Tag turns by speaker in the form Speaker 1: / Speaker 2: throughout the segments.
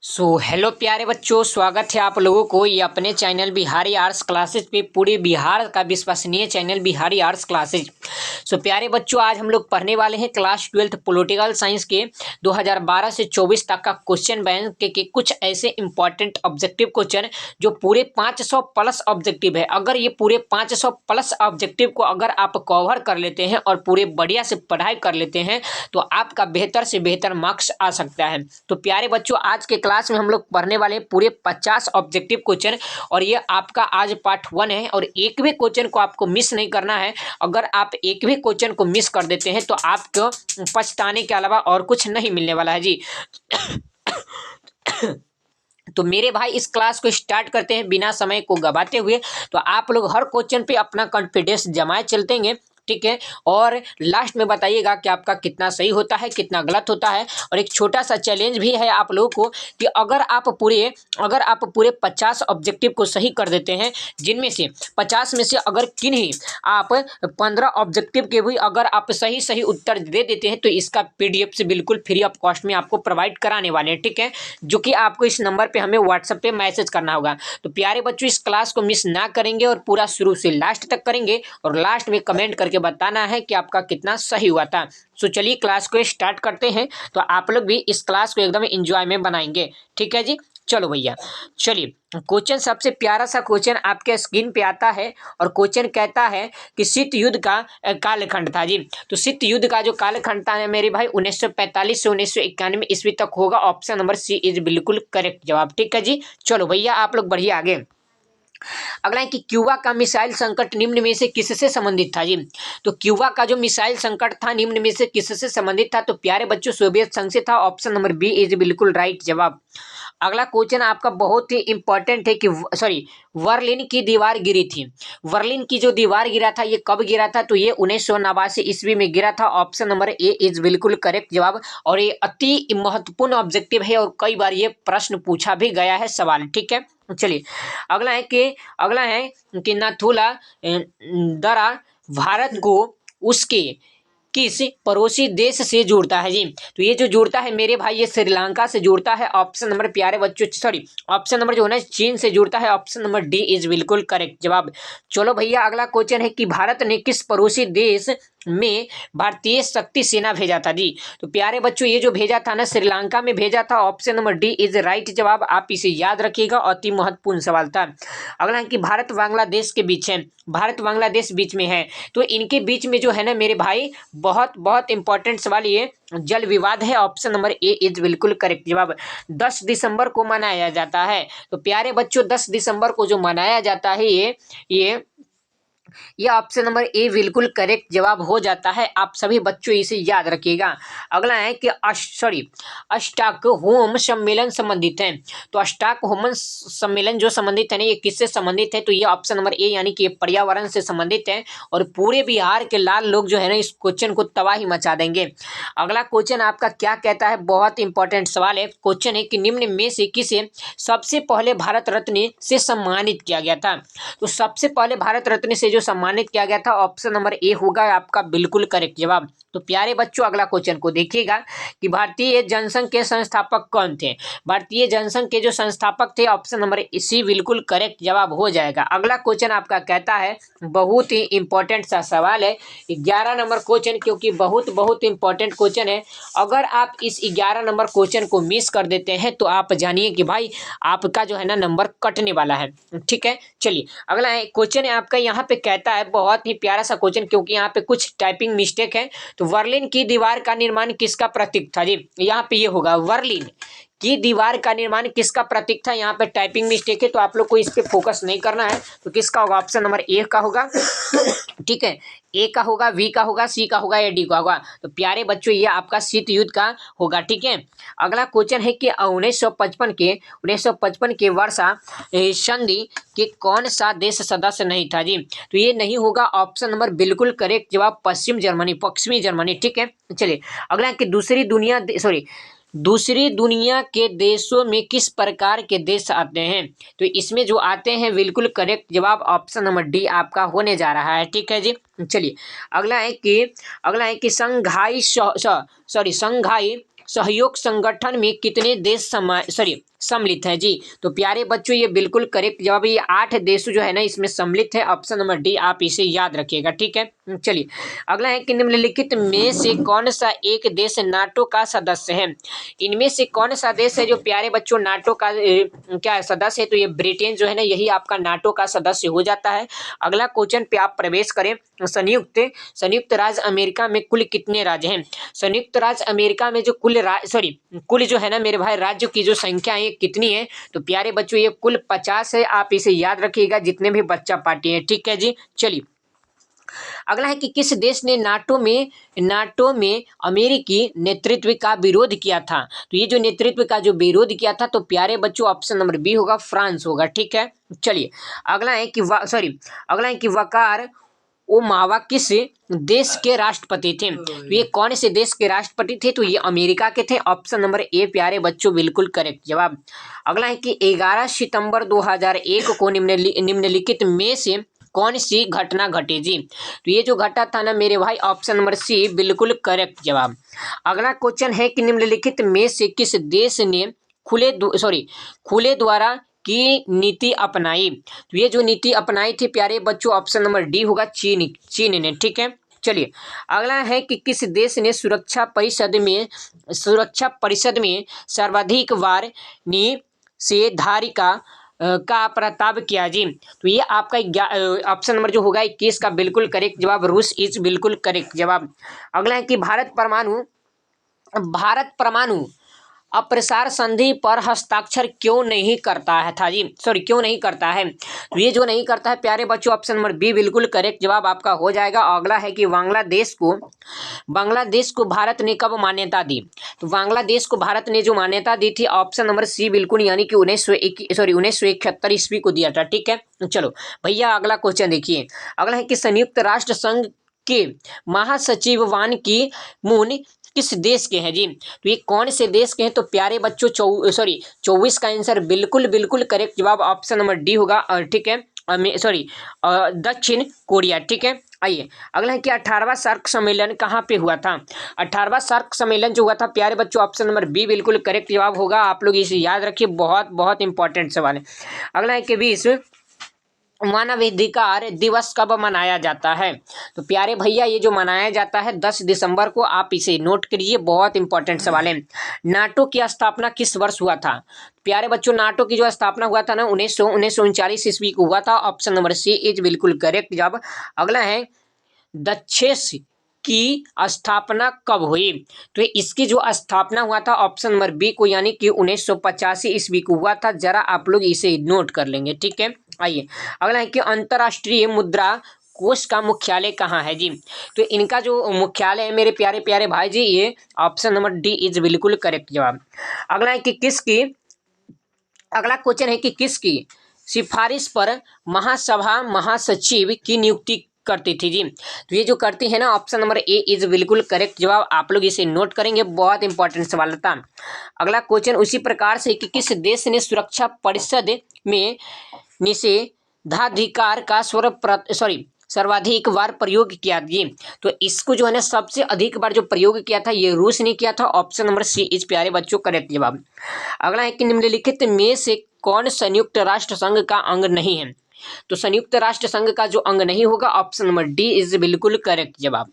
Speaker 1: Hello प्यारे बच्चों, स्वागत है आप लोगों को ये अपने चैनल बिहारी आर्ट्स क्लासेज पे, पूरे बिहार का विश्वसनीय चैनल बिहारी आर्ट्स क्लासेज। प्यारे बच्चों, आज हम लोग पढ़ने वाले हैं क्लास 12 पॉलिटिकल साइंस के 2012 से 24 तक का क्वेश्चन बैंक के कुछ ऐसे इंपॉर्टेंट ऑब्जेक्टिव क्वेश्चन जो पूरे 500 प्लस ऑब्जेक्टिव है। अगर ये पूरे 500 प्लस ऑब्जेक्टिव को अगर आप कवर कर लेते हैं और पूरे बढ़िया से पढ़ाई कर लेते हैं तो आपका बेहतर से बेहतर मार्क्स आ सकता है। तो प्यारे बच्चों, आज के क्लास में हम लोग पढ़ने वाले हैं पूरे 50 ऑब्जेक्टिव क्वेश्चन और ये आपका आज पार्ट 1 है और एक भी क्वेश्चन को आपको मिस नहीं करना है। अगर आप एक भी क्वेश्चन को मिस कर देते हैं तो आपको पछताने के अलावा और कुछ नहीं मिलने वाला है जी। तो मेरे भाई, इस क्लास को स्टार्ट करते हैं बिना समय को गवाते हुए। तो आप लोग हर क्वेश्चन पे अपना कॉन्फिडेंस जमाए चलते हैं, ठीक है, और लास्ट में बताइएगा कि आपका कितना सही होता है, कितना गलत होता है। और एक छोटा सा चैलेंज भी है आप लोगों को कि अगर आप पूरे 50 ऑब्जेक्टिव को सही कर देते हैं, जिनमें से 50 में से अगर किन्हीं आप 15 ऑब्जेक्टिव के भी अगर आप सही सही उत्तर दे देते हैं तो इसका PDF से बिल्कुल फ्री ऑफ कॉस्ट में आपको प्रोवाइड कराने वाले हैं, ठीक है, जो कि आपको इस नंबर पे हमें व्हाट्सएप पे मैसेज करना होगा। तो प्यारे बच्चों, इस क्लास को मिस ना करेंगे और पूरा शुरू से लास्ट तक करेंगे और लास्ट में कमेंट करके बताना है कि आपका कितना सही हुआ था। चलिए क्लास को स्टार्ट करते हैं। तो आप लोग भी इस क्लास को एकदम एंजॉय में बनाएंगे, ठीक है जी। चलो भैया, चलिए क्वेश्चन, सबसे प्यारा सा क्वेश्चन आपके स्क्रीन पे आता है और क्वेश्चन कहता है कि शीत युद्ध का कालखंड था जी। तो शीत युद्ध का जो कालखंड था मेरे भाई 1945 से 1991 ईस्वी तक होगा। ऑप्शन नंबर सी इज बिल्कुल करेक्ट जवाब, ठीक है जी। चलो भैया, आप लोग बढ़िया आगे। अगला है कि क्यूबा का मिसाइल संकट निम्न में से किससे संबंधित था जी। तो क्यूबा का जो मिसाइल संकट था निम्न में से किससे संबंधित था, तो प्यारे बच्चों सोवियत संघ से था। ऑप्शन नंबर बी इज बिल्कुल राइट जवाब। अगला क्वेश्चन आपका बहुत ही इंपॉर्टेंट है कि बर्लिन की दीवार गिरी थी। बर्लिन की जो दीवार गिरा था ये कब गिरा था, तो ये 1989 ईस्वी में गिरा था। ऑप्शन नंबर ए इज बिल्कुल करेक्ट जवाब। और ये अति महत्वपूर्ण ऑब्जेक्टिव है और कई बार ये प्रश्न पूछा भी गया है सवाल, ठीक है। चलिए अगला है कि नाथुला दरा भारत को उसके किस पड़ोसी देश से जोड़ता है जी। तो ये जो जोड़ता है मेरे भाई, ये श्रीलंका से जोड़ता है। ऑप्शन नंबर प्यारे बच्चों, ऑप्शन नंबर जो है ना चीन से जोड़ता है। ऑप्शन नंबर डी इज बिल्कुल करेक्ट जवाब। चलो भैया, अगला क्वेश्चन है कि भारत ने किस पड़ोसी देश में भारतीय शक्ति सेना भेजा था जी। तो प्यारे बच्चों, ये जो भेजा था ना श्रीलंका में भेजा था। Option number D is right जवाब। आप इसे याद रखिएगा, अति महत्वपूर्ण सवाल था। अगला है कि भारत बांग्लादेश के बीच है, भारत बांग्लादेश बीच में है, तो इनके बीच में जो है ना मेरे भाई बहुत बहुत इंपॉर्टेंट सवाल, ये जल विवाद है। ऑप्शन नंबर ए इज बिल्कुल करेक्ट जवाब। 10 दिसंबर को मनाया जाता है। तो प्यारे बच्चों, 10 दिसंबर को जो मनाया जाता है ये ऑप्शन नंबर ए बिल्कुल करेक्ट जवाब हो जाता है। आप सभी बच्चों इसे याद रखिएगा। अगला है कि स्टॉकहोम सम्मेलन संबंधित है। तो स्टॉकहोम सम्मेलन जो संबंधित है ना, ये किससे संबंधित है, तो ये ऑप्शन नंबर ए यानी कि पर्यावरण से संबंधित है। और पूरे बिहार के लाल लोग जो है ना इस क्वेश्चन को तबाही मचा देंगे। अगला क्वेश्चन आपका क्या कहता है, बहुत इंपॉर्टेंट सवाल है। क्वेश्चन है कि निम्न में से किसे सबसे पहले भारत रत्न से सम्मानित किया गया था। तो सबसे पहले भारत रत्न से जो सम्मानित किया गया था, ऑप्शन नंबर ए होगा आपका बिल्कुल करेक्ट जवाब। तो प्यारे बच्चों, अगला क्वेश्चन को देखिएगा कि भारतीय जनसंघ के संस्थापक कौन थे। भारतीय जनसंघ के जो संस्थापक थे, ऑप्शन नंबर सी बिल्कुल करेक्ट जवाब हो जाएगा। अगला क्वेश्चन आपका कहता है, बहुत ही इंपॉर्टेंट सा सवाल है, 11 नंबर क्वेश्चन, क्योंकि बहुत इंपॉर्टेंट क्वेश्चन है। अगर आप इस 11 नंबर क्वेश्चन को मिस कर देते हैं तो आप जानिए कि भाई आपका जो है ना नंबर कटने वाला है, ठीक है। चलिए अगला क्वेश्चन है आपका, यहाँ पे कहता है बहुत ही प्यारा सा क्वेश्चन, क्योंकि यहाँ पे कुछ टाइपिंग मिस्टेक है। तो बर्लिन की दीवार का निर्माण किसका प्रतीक था जी। यहाँ पे ये होगा बर्लिन की दीवार का निर्माण किसका प्रतीक था। यहाँ पे टाइपिंग मिस्टेक है तो आप लोग को इस पे फोकस नहीं करना है। तो किसका होगा, ऑप्शन नंबर ए का होगा, ठीक है। ए का होगा, बी का होगा, सी का होगा या डी का होगा। तो प्यारे बच्चों, ये आपका शीत युद्ध का होगा, ठीक है। अगला क्वेश्चन है कि 1955 के वर्षा संधि के कौन सा देश सदस्य नहीं था जी। तो ये नहीं होगा, ऑप्शन नंबर बिल्कुल करेक्ट जवाब पश्चिमी जर्मनी, ठीक है। चलिए अगला कि दूसरी दुनिया के देशों में किस प्रकार के देश आते हैं। तो इसमें जो आते हैं बिल्कुल करेक्ट जवाब ऑप्शन नंबर डी आपका होने जा रहा है, ठीक है जी। चलिए अगला है कि सहयोग संगठन में कितने देश सम्मिलित हैं जी? तो प्यारे बच्चों ये बिल्कुल करेक्ट जवाब है, ये 8 देश जो है ना इसमें सम्मिलित है। ऑप्शन नंबर डी आप इसे याद रखिएगा, ठीक है। चलिए अगला है कि निम्नलिखित में से कौन सा एक देश नाटो का सदस्य है? इनमें से कौन सा देश है जो प्यारे बच्चों नाटो का क्या है सदस्य है? तो ये ब्रिटेन जो है ना यही आपका नाटो का सदस्य हो जाता है। अगला क्वेश्चन पे आप प्रवेश करें। संयुक्त राज्य अमेरिका में कुल कितने राज्य हैं? संयुक्त राज्य अमेरिका में जो कुल जो है ना मेरे भाई राज्यों की जो संख्या है कितनी है? तो प्यारे बच्चों ये कुल 50 है। आप इसे याद रखिएगा जितने भी बच्चा पार्टी है, ठीक है जी। चलिए अगला है कि किस देश ने नाटो में अमेरिकी नेतृत्व का विरोध किया था? तो ये जो नेतृत्व का जो विरोध किया था तो प्यारे बच्चों ऑप्शन नंबर बी होगा, फ्रांस होगा, ठीक है। चलिए अगला है कि वकार ओबामा किस देश के राष्ट्रपति थे? तो ये कौन से देश के राष्ट्रपति थे? तो ये अमेरिका के थे। ऑप्शन नंबर ए प्यारे बच्चों बिल्कुल करेक्ट जवाब। अगला है कि 11 सितंबर 2001 को निम्नलिखित में से कौन सी घटना घटी जी? तो ये जो घटा था ना मेरे भाई ऑप्शन नंबर सी बिल्कुल करेक्ट जवाब। अगला क्वेश्चन है कि निम्नलिखित में से किस देश ने खुले द्वारा की नीति अपनाई? तो ये जो नीति अपनाई थी प्यारे बच्चों ऑप्शन नंबर डी होगा, चीन ने, ठीक है। चलिए अगला है कि किस देश ने सुरक्षा परिषद में सर्वाधिक बार निषेधाज्ञा का प्रस्ताव किया जी? तो ये आपका ऑप्शन नंबर जो होगा 21 का बिल्कुल करेक्ट जवाब, रूस इज बिल्कुल करेक्ट जवाब। अगला है कि भारत परमाणु अप्रसार संधि पर हस्ताक्षर क्यों नहीं करता है क्यों नहीं करता है? तो ये जो नहीं करता है प्यारे बच्चों ऑप्शन नंबर बी बिल्कुल करेक्ट जवाब आपका हो जाएगा। अगला है कि बांग्लादेश को भारत ने कब मान्यता दी? तो बांग्लादेश को भारत ने जो मान्यता दी थी ऑप्शन नंबर सी बिल्कुल, यानी कि 1971 ईस्वी को दिया था, ठीक है। चलो भैया अगला क्वेश्चन देखिए। अगला है कि संयुक्त राष्ट्र संघ के महासचिव की मून किस देश के हैं जी? तो ये कौन से देश के हैं? तो प्यारे बच्चों 24 का आंसर बिल्कुल करेक्ट जवाब ऑप्शन नंबर डी होगा, ठीक है। दक्षिण कोरिया, ठीक है। आइए अगला है कि 18वां सार्क सम्मेलन कहाँ पे हुआ था? 18वां सार्क सम्मेलन जो हुआ था प्यारे बच्चों ऑप्शन नंबर बी बिल्कुल करेक्ट जवाब होगा। आप लोग इसे याद रखिए, बहुत इंपॉर्टेंट सवाल है। अगला है कि विश्व मानवाधिकार दिवस कब मनाया जाता है? तो प्यारे भैया ये जो मनाया जाता है 10 दिसंबर को, आप इसे नोट करिए, बहुत इंपॉर्टेंट सवाल है। नाटो की स्थापना किस वर्ष हुआ था? प्यारे बच्चों नाटो की जो स्थापना हुआ था ना 1939 ईस्वी को हुआ था। ऑप्शन नंबर सी इज बिल्कुल करेक्ट जवाब। अगला है दक्षेस की स्थापना कब हुई? तो इसकी जो स्थापना हुआ था ऑप्शन नंबर बी को, यानी कि 1985 ईस्वी को हुआ था। जरा आप लोग इसे नोट कर लेंगे, ठीक है। आइए अगला है कि अंतर्राष्ट्रीय मुद्रा कोष का मुख्यालय कहाँ है जी? तो इनका जो मुख्यालय है मेरे प्यारे प्यारे भाई जी ये ऑप्शन नंबर डी इज बिल्कुल करेक्ट जवाब। अगला है कि अगला क्वेश्चन है कि किसकी सिफारिश पर महासभा महासचिव की नियुक्ति करती थी जी? तो ये जो करती है ना ऑप्शन नंबर ए इज बिल्कुल करेक्ट जवाब। आप लोग इसे नोट करेंगे, बहुत इंपॉर्टेंट सवाल था। अगला क्वेश्चन उसी प्रकार से कि किस देश ने सुरक्षा परिषद में निषेधाधिकार का सर्वाधिक बार प्रयोग किया जी? तो इसको जो है ना सबसे अधिक बार जो प्रयोग किया था ये रूस ने किया था। ऑप्शन नंबर सी इज प्यारे बच्चों करेक्ट जवाब। अगला है कि निम्नलिखित में से कौन संयुक्त राष्ट्र संघ का अंग नहीं है? तो संयुक्त राष्ट्र संघ का जो अंग नहीं होगा ऑप्शन नंबर डी इज बिल्कुल करेक्ट जवाब।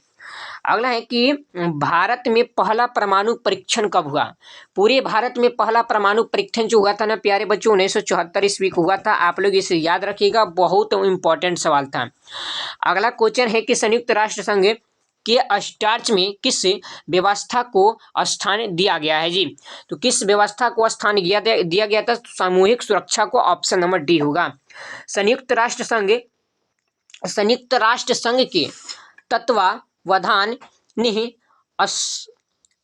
Speaker 1: अगला है कि भारत में पहला परमाणु परीक्षण कब हुआ? पूरे भारत में पहला परमाणु परीक्षण जो हुआ था ना प्यारे बच्चों 1974 ईस्वी को हुआ था। आप लोग इसे याद रखिएगा, बहुत इंपॉर्टेंट सवाल था। अगला क्वेश्चन है कि संयुक्त राष्ट्र संघ के स्टार्च में किस व्यवस्था को स्थान दिया गया है जी? तो किस व्यवस्था को स्थान दिया गया था? सामूहिक सुरक्षा को, ऑप्शन नंबर डी होगा। संयुक्त राष्ट्र संघ के तत्वावधान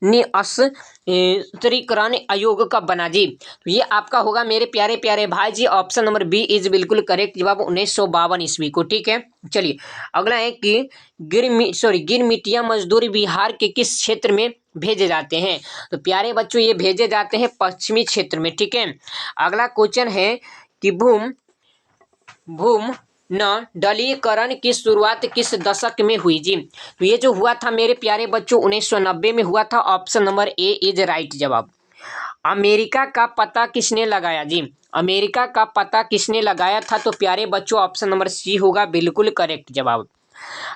Speaker 1: निरस्त्रीकरण आयोग कब बना जी? तो ये आपका होगा मेरे प्यारे प्यारे भाई जी ऑप्शन नंबर बी इज बिल्कुल करेक्ट जवाब 1952 ईस्वी को, ठीक है। चलिए अगला है कि गिरमिटिया मजदूर बिहार के किस क्षेत्र में भेजे जाते हैं? तो प्यारे बच्चों ये भेजे जाते हैं पश्चिमी क्षेत्र में, ठीक है। अगला क्वेश्चन है कि भूम डलीकरण की शुरुआत किस दशक में हुई जी? तो ये जो हुआ था मेरे प्यारे बच्चों 1990 में हुआ था। Option number A is right जवाब। अमेरिका का पता किसने लगाया जी? अमेरिका का पता किसने लगाया था? तो प्यारे बच्चों ऑप्शन नंबर सी होगा बिल्कुल करेक्ट जवाब।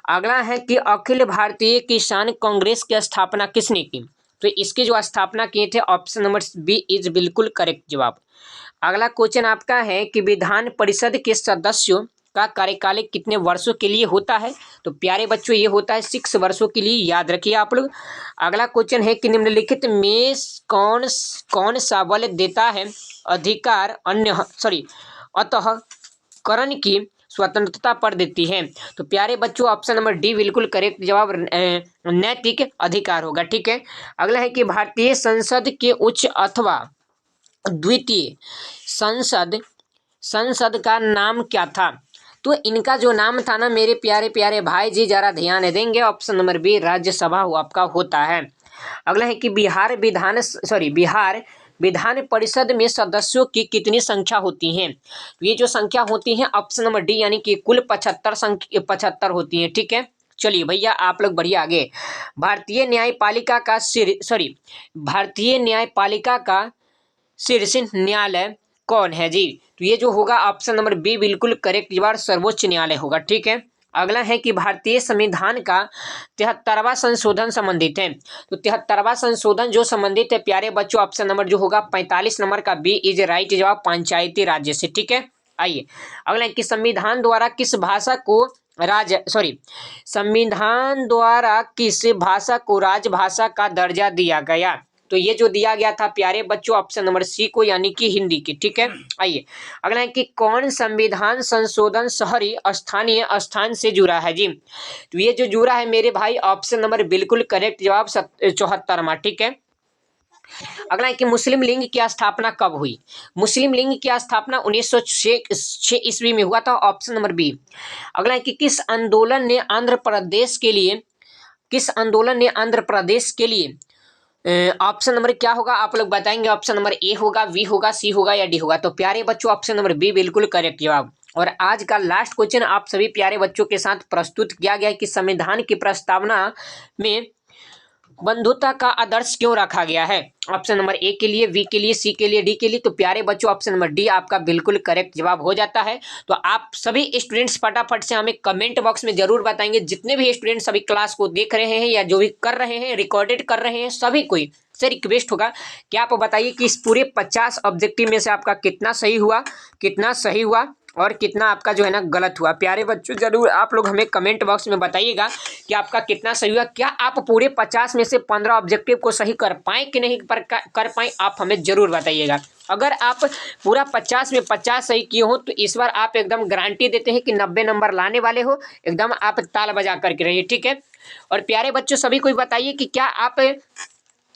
Speaker 1: अगला है कि अखिल भारतीय किसान कांग्रेस की स्थापना किसने की? तो इसकी जो स्थापना किए थे ऑप्शन नंबर बी इज बिल्कुल करेक्ट जवाब। अगला क्वेश्चन आपका है कि विधान परिषद के सदस्यों का कार्यकाल कितने वर्षों के लिए होता है? तो प्यारे बच्चों ये होता है 6 वर्षों के लिए, याद रखिए आप लोग। अगला क्वेश्चन है कि निम्नलिखित में कौन सा बल देता है अधिकार अतः करण की स्वतंत्रता पर देती है? तो प्यारे बच्चों ऑप्शन नंबर डी बिल्कुल करेक्ट जवाब नैतिक अधिकार होगा। ठीक है। अगला है कि भारतीय संसद के उच्च अथवा द्वितीय संसद का नाम क्या था? तो इनका जो नाम था ना मेरे प्यारे प्यारे भाई जी जरा ध्यान देंगे, ऑप्शन नंबर बी राज्यसभा आपका होता है। अगला है कि बिहार विधान परिषद में सदस्यों की कितनी संख्या होती है? तो ये जो संख्या होती है ऑप्शन नंबर डी यानी कि कुल 75 होती है। ठीक है। चलिए भैया आप लोग बढ़िया आगे। भारतीय न्यायपालिका का शीर्ष न्यायालय कौन है जी? तो ये जो होगा ऑप्शन नंबर बी बिल्कुल करेक्ट जवाब सर्वोच्च न्यायालय होगा। ठीक है। अगला है कि भारतीय संविधान का 73वां संशोधन संबंधित है। तो 73वां संशोधन जो संबंधित है प्यारे बच्चों ऑप्शन नंबर जो होगा 45 नंबर का बी इज राइट जवाब पंचायती राज्य से। ठीक है। आइए अगला है कि संविधान द्वारा किस भाषा को राजभाषा का दर्जा दिया गया? तो ये जो दिया गया था प्यारे बच्चों ऑप्शन नंबर सी को यानी कि हिंदी की। ठीक है। आइए अगला है कि कौन संविधान संशोधन शहरी स्थानीय स्थान से जुड़ा है जी? तो ये जो जुड़ा है मेरे भाई ऑप्शन नंबर बिल्कुल करेक्ट जवाब 74वां। ठीक है। अगला है कि मुस्लिम लीग की स्थापना कब हुई? मुस्लिम लीग की स्थापना 1906 ईस्वी में हुआ था, ऑप्शन नंबर बी। अगला है कि किस आंदोलन ने आंध्र प्रदेश के लिए ऑप्शन नंबर क्या होगा आप लोग बताएंगे? ऑप्शन नंबर ए होगा, बी होगा, सी होगा या डी होगा? तो प्यारे बच्चों ऑप्शन नंबर बी बिल्कुल करेक्ट जवाब। और आज का लास्ट क्वेश्चन आप सभी प्यारे बच्चों के साथ प्रस्तुत किया गया है कि संविधान की प्रस्तावना में बंधुता का आदर्श क्यों रखा गया है? ऑप्शन नंबर ए के लिए, बी के लिए, सी के लिए, डी के लिए। तो प्यारे बच्चों ऑप्शन नंबर डी आपका बिल्कुल करेक्ट जवाब हो जाता है। तो आप सभी स्टूडेंट्स फटाफट से हमें कमेंट बॉक्स में जरूर बताएंगे, जितने भी स्टूडेंट्स अभी क्लास को देख रहे हैं या जो भी कर रहे हैं रिकॉर्डेड कर रहे हैं, सभी कोई से रिक्वेस्ट होगा कि आप बताइए कि इस पूरे 50 ऑब्जेक्टिव में से आपका कितना सही हुआ और कितना आपका जो है ना गलत हुआ। प्यारे बच्चों जरूर आप लोग हमें कमेंट बॉक्स में बताइएगा कि आपका कितना सही हुआ। क्या आप पूरे 50 में से 15 ऑब्जेक्टिव को सही कर पाए कि नहीं कर पाए, आप हमें जरूर बताइएगा। अगर आप पूरा 50 में 50 सही किए हो तो इस बार आप एकदम गारंटी देते हैं कि 90 नंबर लाने वाले हो, एकदम आप ताल बजा करके रहिए। ठीक है। और प्यारे बच्चों सभी को बताइए कि क्या आप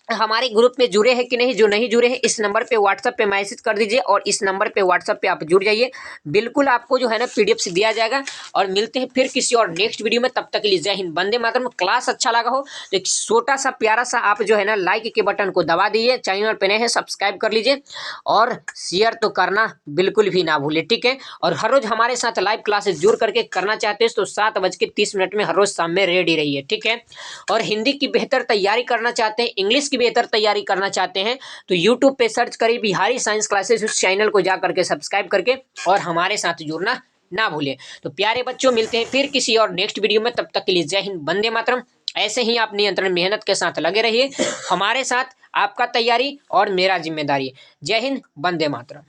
Speaker 1: हमारे ग्रुप में जुड़े हैं कि नहीं। जो नहीं जुड़े हैं इस नंबर पे व्हाट्सएप पे मैसेज कर दीजिए और इस नंबर पे व्हाट्सएप पे आप जुड़ जाइए। बिल्कुल आपको जो है ना पीडीएफ से दिया जाएगा। और मिलते हैं फिर किसी और नेक्स्ट वीडियो में, तब तक के लिए जय हिंद, वंदे मातरम। क्लास अच्छा लगा हो तो एक छोटा सा प्यारा सा आप जो है ना लाइक के बटन को दबा दीजिए, चैनल पे नए हैं सब्सक्राइब कर लीजिए और शेयर तो करना बिल्कुल भी ना भूले। ठीक है। और हर रोज हमारे साथ लाइव क्लासेस जुड़ करके करना चाहते हैं तो 7:30 में हर रोज शाम में रेडी रहिए। ठीक है। और हिंदी की बेहतर तैयारी करना चाहते हैं, इंग्लिश की बेहतर तैयारी करना चाहते हैं तो यूट्यूब पे सर्च करिए बिहारी साइंस क्लासेस, उस चैनल को जा करके सब्सक्राइब करके और हमारे साथ जुड़ना ना भूलें। तो प्यारे बच्चों मिलते हैं फिर किसी और नेक्स्ट वीडियो में, तब तक के लिए जय हिंद, वंदे मातरम। ऐसे ही आप नियंत्रण मेहनत के साथ लगे रहिए, हमारे साथ आपका तैयारी और मेरा जिम्मेदारी। जय हिंद, वंदे मातरम।